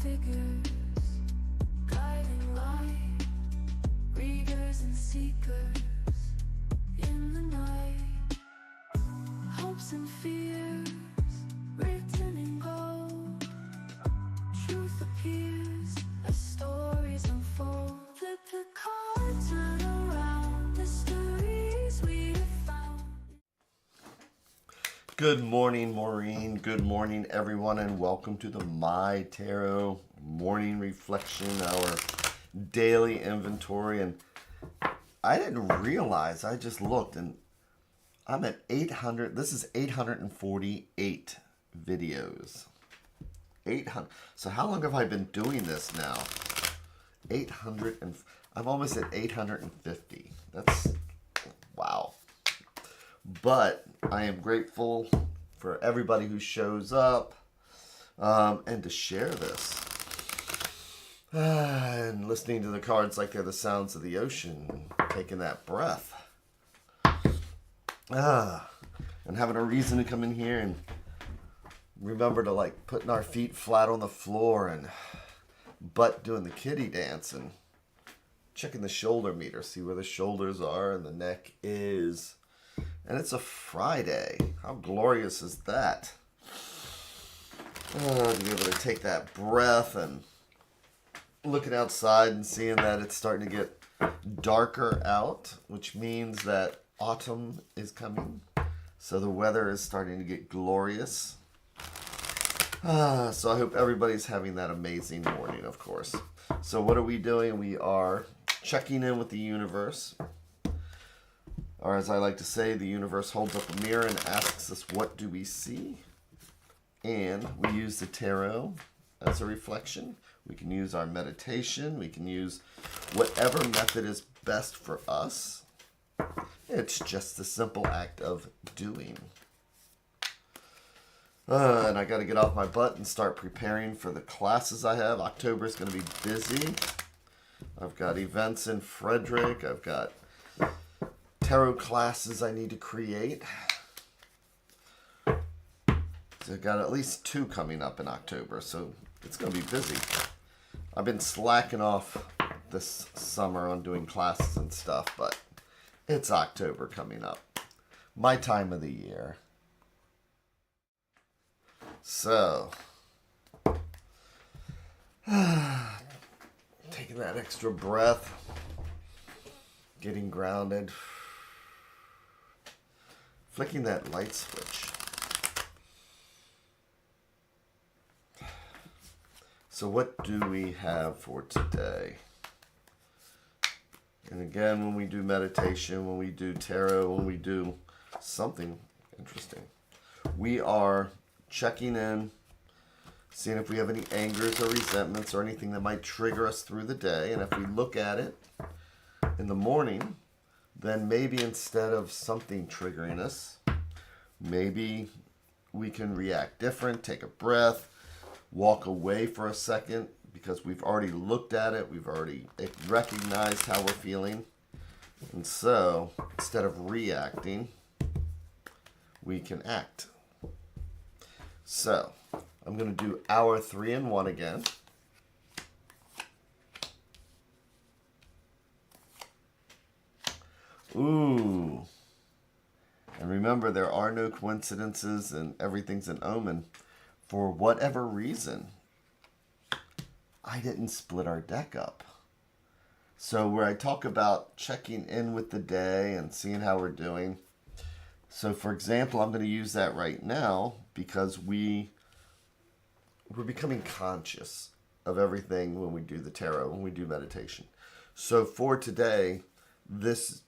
figures, guiding light, readers and seekers in the night, hopes and fears written in gold. Truth appears as stories unfold. Flip the cards, turn around, mysteries we have found. Good morning, Maureen. Good morning, everyone, and welcome to the My Tarot Morning Reflection, our daily inventory. And I didn't realize, I just looked, and I'm at 800. This is 848 videos. 800. So how long have I been doing this now? 800 and I'm almost at 850. That's wow. But I am grateful for everybody who shows up and to share this. And listening to the cards like they're the sounds of the ocean, taking that breath. And having a reason to come in here and remember to like putting our feet flat on the floor and butt doing the kitty dance and checking the shoulder meter, see where the shoulders are and the neck is. And it's a Friday. How glorious is that? To be able to take that breath and looking outside and seeing that it's starting to get darker out, which means that autumn is coming. So the weather is starting to get glorious. So I hope everybody's having that amazing morning, of course. So what are we doing? We are checking in with the universe. Or as I like to say, the universe holds up a mirror and asks us, what do we see? And we use the tarot as a reflection. We can use our meditation. We can use whatever method is best for us. It's just the simple act of doing. And I got to get off my butt and start preparing for the classes I have. October is going to be busy. I've got events in Frederick. I've got tarot classes I need to create. So I've got at least 2 coming up in October, so it's going to be busy. I've been slacking off this summer on doing classes and stuff, but it's October coming up. My time of the year. So, taking that extra breath, getting grounded, flicking that light switch. So what do we have for today? And again, when we do meditation, when we do tarot, when we do something interesting, we are checking in, seeing if we have any angers or resentments or anything that might trigger us through the day. And if we look at it in the morning, then maybe instead of something triggering us, maybe we can react different, take a breath, walk away for a second because we've already looked at it, we've already recognized how we're feeling. And so instead of reacting, we can act. So, I'm going to do our 3-in-1 again. Ooh. And remember, there are no coincidences and everything's an omen. For whatever reason, I didn't split our deck up. So where I talk about checking in with the day and seeing how we're doing. So for example, I'm going to use that right now because we're becoming conscious of everything when we do the tarot, when we do meditation. So for today, this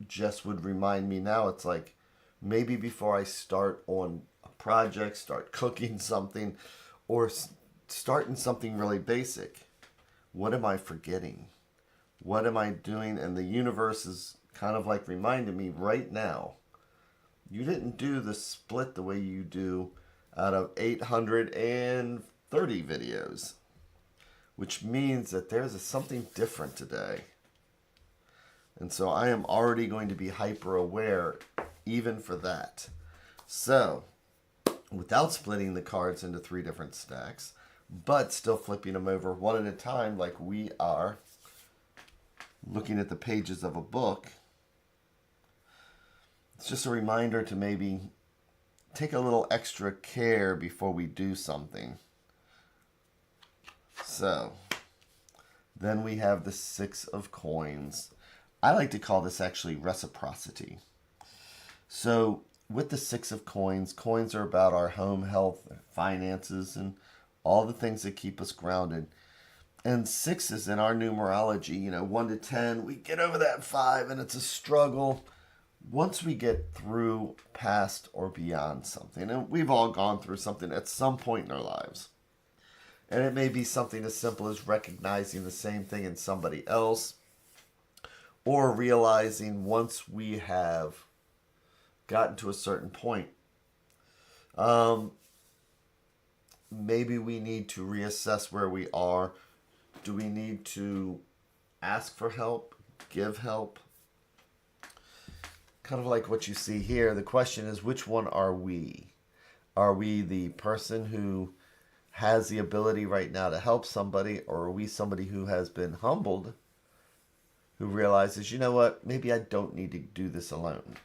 just would remind me now, it's like maybe before I start on a project, start cooking something, or starting something really basic, what am I forgetting? What am I doing? And the universe is kind of like reminding me right now, you didn't do the split the way you do out of 830 videos, which means that there's something different today. And so I am already going to be hyper aware even for that. So without splitting the cards into 3 different stacks, but still flipping them over one at a time like we are looking at the pages of a book. It's just a reminder to maybe take a little extra care before we do something. So, then we have the Six of Coins. I like to call this actually reciprocity. So, with the Six of Coins, coins are about our home health, finances, and all the things that keep us grounded. And sixes in our numerology, 1 to 10, we get over that 5 and it's a struggle. Once we get through past or beyond something, and we've all gone through something at some point in our lives, and it may be something as simple as recognizing the same thing in somebody else, or realizing once we have gotten to a certain point, maybe we need to reassess where we are. Do we need to ask for help, give help? Kind of like what you see here. The question is, which one are we? Are we the person who has the ability right now to help somebody, or are we somebody who has been humbled, who realizes, you know what, maybe I don't need to do this alone?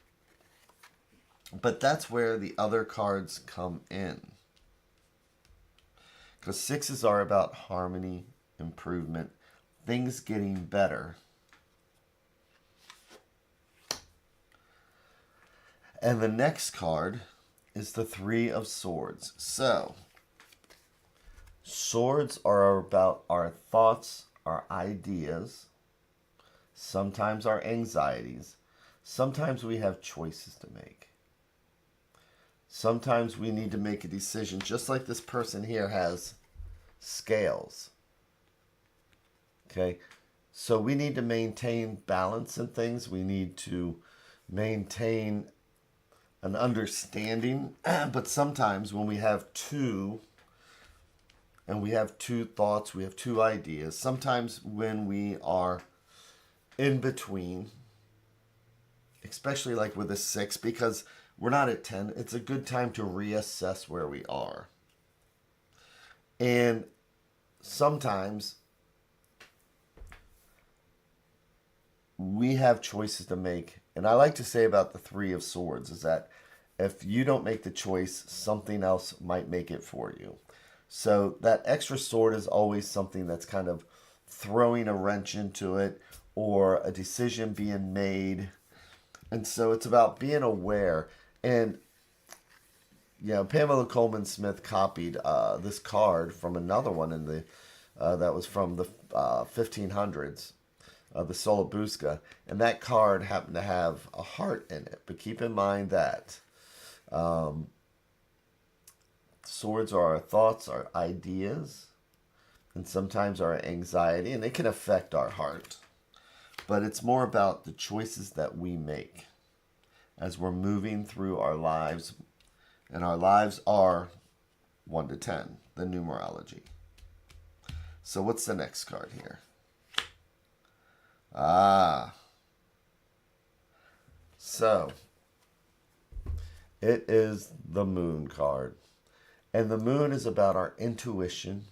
But that's where the other cards come in. Because sixes are about harmony, improvement, things getting better. And the next card is the Three of Swords. So, swords are about our thoughts, our ideas, sometimes our anxieties. Sometimes we have choices to make. Sometimes we need to make a decision, just like this person here has scales. Okay? So we need to maintain balance in things. We need to maintain an understanding. But sometimes when we have two, and we have two thoughts, we have two ideas, sometimes when we are in between, especially like with a 6, because we're not at 10, it's a good time to reassess where we are. And sometimes we have choices to make. And I like to say about the Three of Swords is that if you don't make the choice, something else might make it for you. So that extra sword is always something that's kind of throwing a wrench into it, or a decision being made. And so it's about being aware. And, Pamela Coleman Smith copied this card from another one in the that was from the 1500s. The Solobuska, and that card happened to have a heart in it. But keep in mind that swords are our thoughts, our ideas, and sometimes our anxiety, and it can affect our heart. But it's more about the choices that we make as we're moving through our lives, and our lives are 1 to 10, the numerology. So what's the next card here? So it is the Moon card. And the Moon is about our intuition.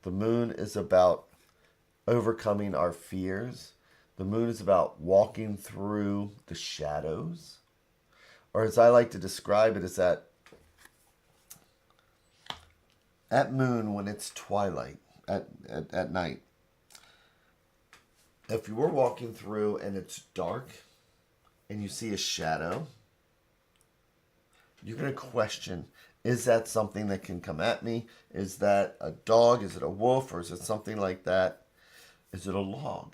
The Moon is about overcoming our fears. The Moon is about walking through the shadows. Or as I like to describe it, is that at moon, when it's twilight, at night, if you were walking through and it's dark and you see a shadow, you're going to question, is that something that can come at me? Is that a dog? Is it a wolf? Or is it something like that? Is it a log?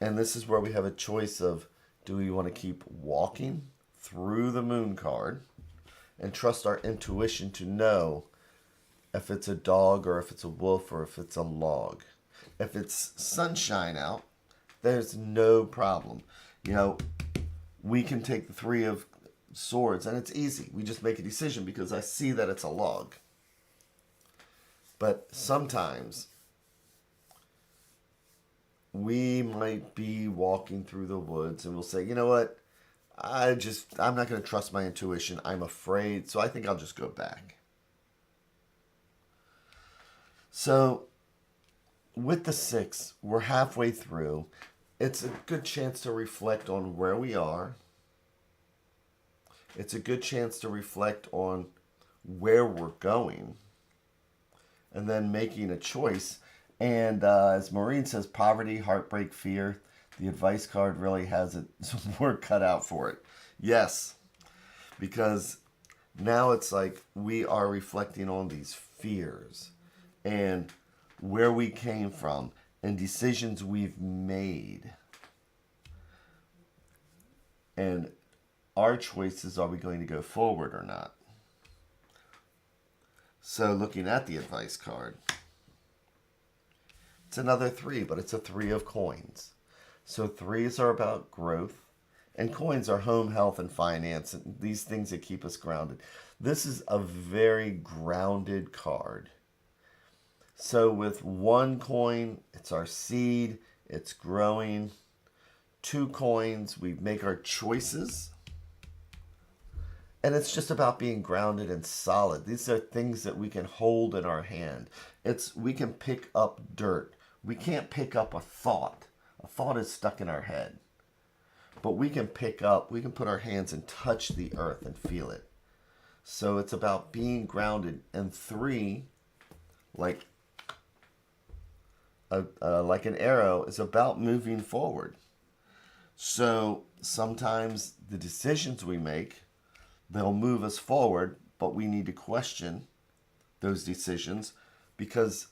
And this is where we have a choice of, do we want to keep walking through the Moon card and trust our intuition to know if it's a dog or if it's a wolf or if it's a log? If it's sunshine out, there's no problem. We can take the Three of Swords and it's easy. We just make a decision because I see that it's a log. But sometimes we might be walking through the woods and we'll say, you know what? I'm not going to trust my intuition. I'm afraid, so I think I'll just go back. So with the 6, we're halfway through. It's a good chance to reflect on where we are. It's a good chance to reflect on where we're going and then making a choice. And as Maureen says, poverty, heartbreak, fear. The advice card really has some work cut out for it. Yes, because now it's like we are reflecting on these fears and where we came from and decisions we've made. And our choices, are we going to go forward or not? So looking at the advice card, it's another 3, but it's a 3 of coins. So 3s are about growth, and coins are home, health, and finance, and these things that keep us grounded. This is a very grounded card. So with 1 coin, it's our seed, it's growing. 2 coins, we make our choices. And it's just about being grounded and solid. These are things that we can hold in our hand. We can pick up dirt. We can't pick up a thought. A thought is stuck in our head. But we can put our hands and touch the earth and feel it. So it's about being grounded. And 3, like an arrow, is about moving forward. So sometimes the decisions we make, they'll move us forward, but we need to question those decisions because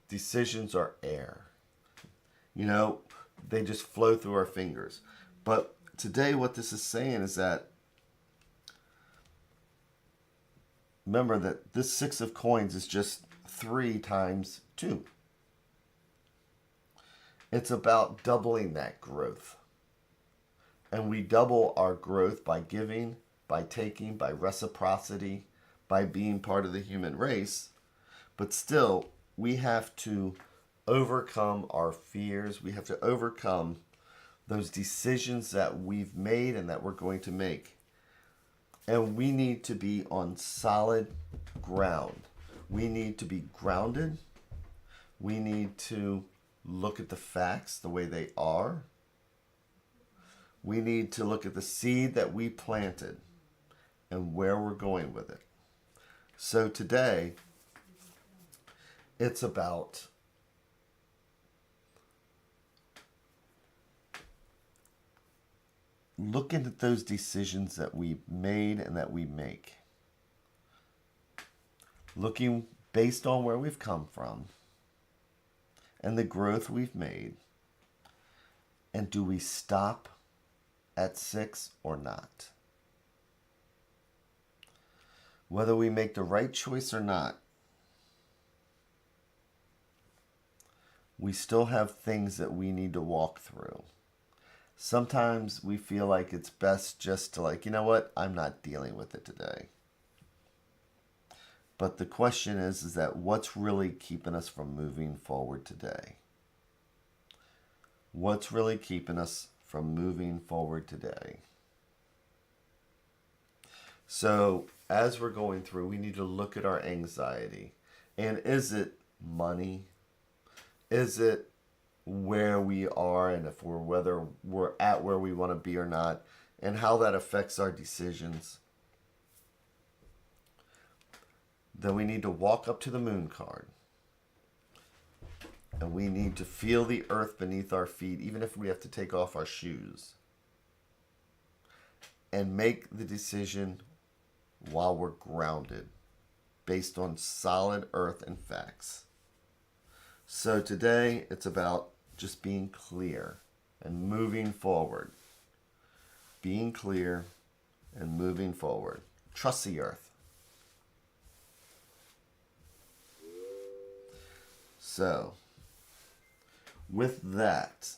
decisions are air. They just flow through our fingers. But today what this is saying is that, remember that this 6 of coins is just 3 times 2. It's about doubling that growth. And we double our growth by giving, by taking, by reciprocity, by being part of the human race. But still, we have to overcome our fears. We have to overcome those decisions that we've made and that we're going to make. And we need to be on solid ground. We need to be grounded. We need to look at the facts the way they are. We need to look at the seed that we planted and where we're going with it. So today, it's about looking at those decisions that we made and that we make. Looking based on where we've come from and the growth we've made. And do we stop at 6 or not? Whether we make the right choice or not, we still have things that we need to walk through. Sometimes we feel like it's best just to you know what, I'm not dealing with it today. But the question is that what's really keeping us from moving forward today? What's really keeping us from moving forward today? So as we're going through, we need to look at our anxiety. And is it money? Is it where we are and whether we're at where we want to be or not, and how that affects our decisions? Then we need to walk up to the moon card. And we need to feel the earth beneath our feet, even if we have to take off our shoes. And make the decision while we're grounded, based on solid earth and facts. So today, it's about just being clear and moving forward. Being clear and moving forward. Trust the earth. So, with that,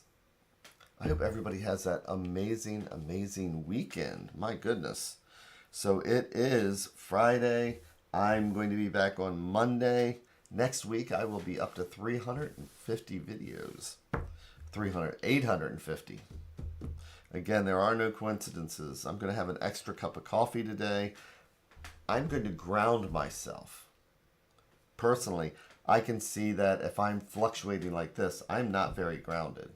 I hope everybody has that amazing, amazing weekend. My goodness. So it is Friday. I'm going to be back on Monday. Next week, I will be up to 350 videos. 850. Again, there are no coincidences. I'm going to have an extra cup of coffee today. I'm going to ground myself. Personally, I can see that if I'm fluctuating like this, I'm not very grounded.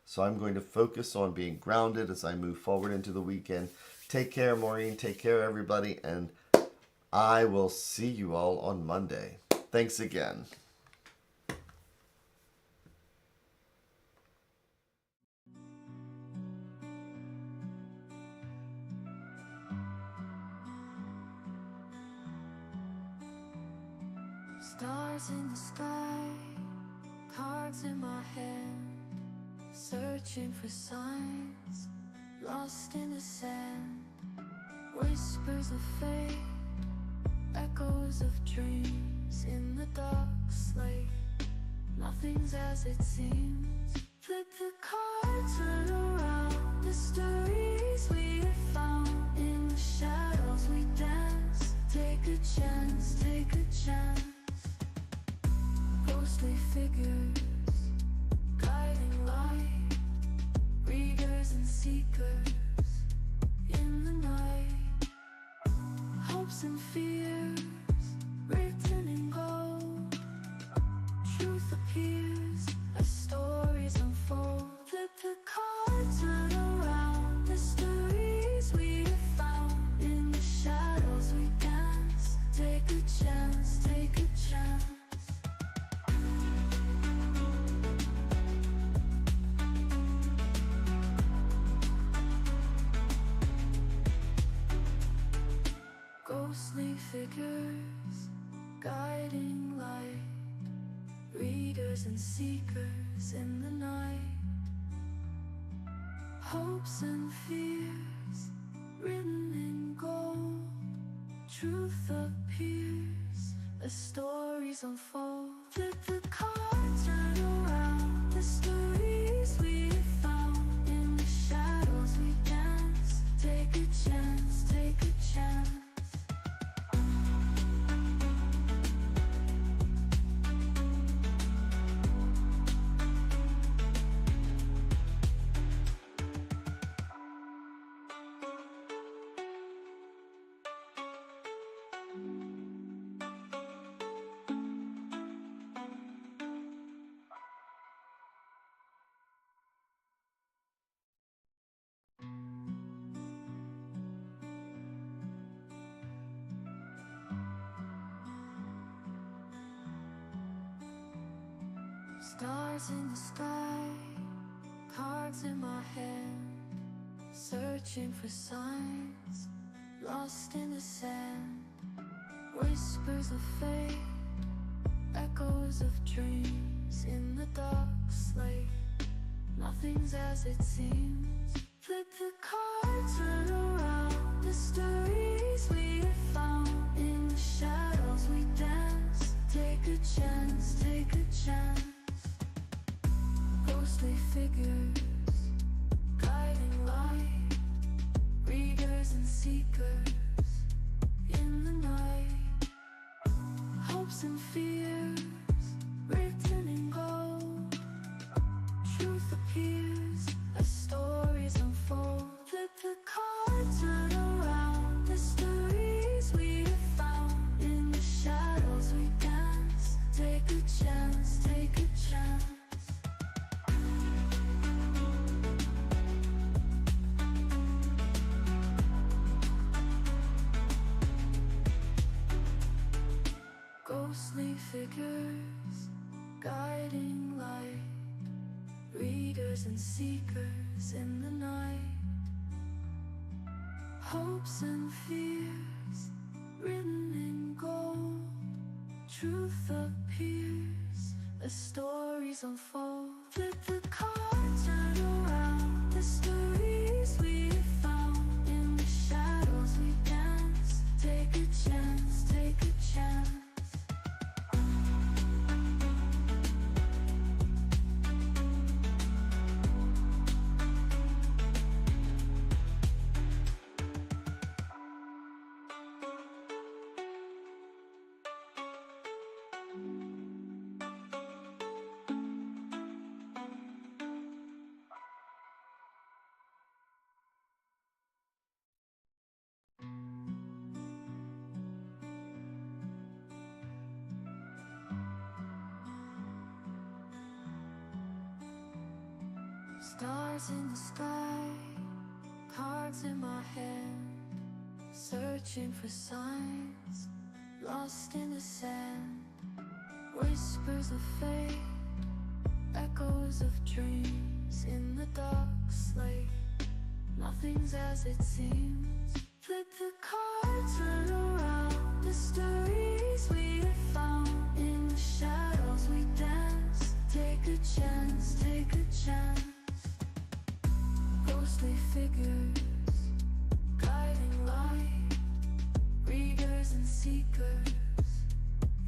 So I'm going to focus on being grounded as I move forward into the weekend. Take care, Maureen. Take care, everybody. And I will see you all on Monday. Thanks again. Stars in the sky, cards in my hand, searching for signs, lost in the sand. Whispers of fate, echoes of dreams in the dark slate. Nothing's as it seems. Flip the cards, turn around. Mysteries we have found. In the shadows we dance. Take a chance, take a chance. Ghostly figures, guiding light. Readers and seekers in the night. Hopes and fears written in gold. Truth appears as stories unfold. Flip the cards, turn around. Mysteries we have found. In the shadows we dance. Take a chance, take a chance. Ghostly figures, guiding light. Readers and seekers in the night. Hopes and fears written in gold. Truth appears as stories unfold. Flip the cards, turn around. Mysteries we have found. In the shadows we dance. Take a chance, take a chance. Stars in the sky, cards in my hand, searching for signs, lost in the sand. Whispers of fate, echoes of dreams in the dark slate. Nothing's as it seems. Flip the cards, turn around. Mysteries we have found. In the shadows we dance. Take a chance, take a chance. Ghostly figures, guiding light. Readers and seekers in the night. Hopes and fears written in gold. Truth appears as stories unfold. Flip the cards, turn around. Mysteries we have found. In the shadows we dance. Take a chance, take a chance. Ghostly figures, guiding light. Readers and seekers in the night. Hopes and fears written in gold. Truth appears as stories unfold. Flip the cards, turn around. Mysteries we have found. In the shadows we dance. Take a chance, take a chance. Stars in the sky, cards in my hand, searching for signs, lost in the sand. Whispers of fate, echoes of dreams in the dark slate. Nothing's as it seems. Flip the cards, turn around. Mysteries we have found. In the shadows we dance. Take a chance, take a chance. Ghostly figures, guiding light. Readers and seekers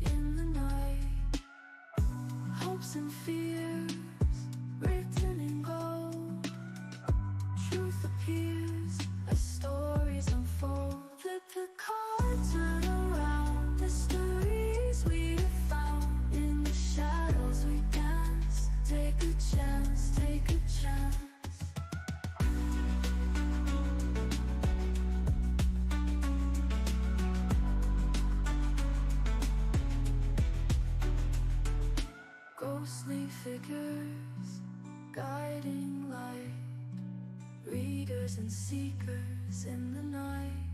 in the night. Hopes and fears, written in gold. Truth appears as stories unfold. Flip the cards, turn around. Mysteries we have found. In the shadows we dance. Take a chance, take a chance. Ghostly figures, guiding light. Readers and seekers in the night.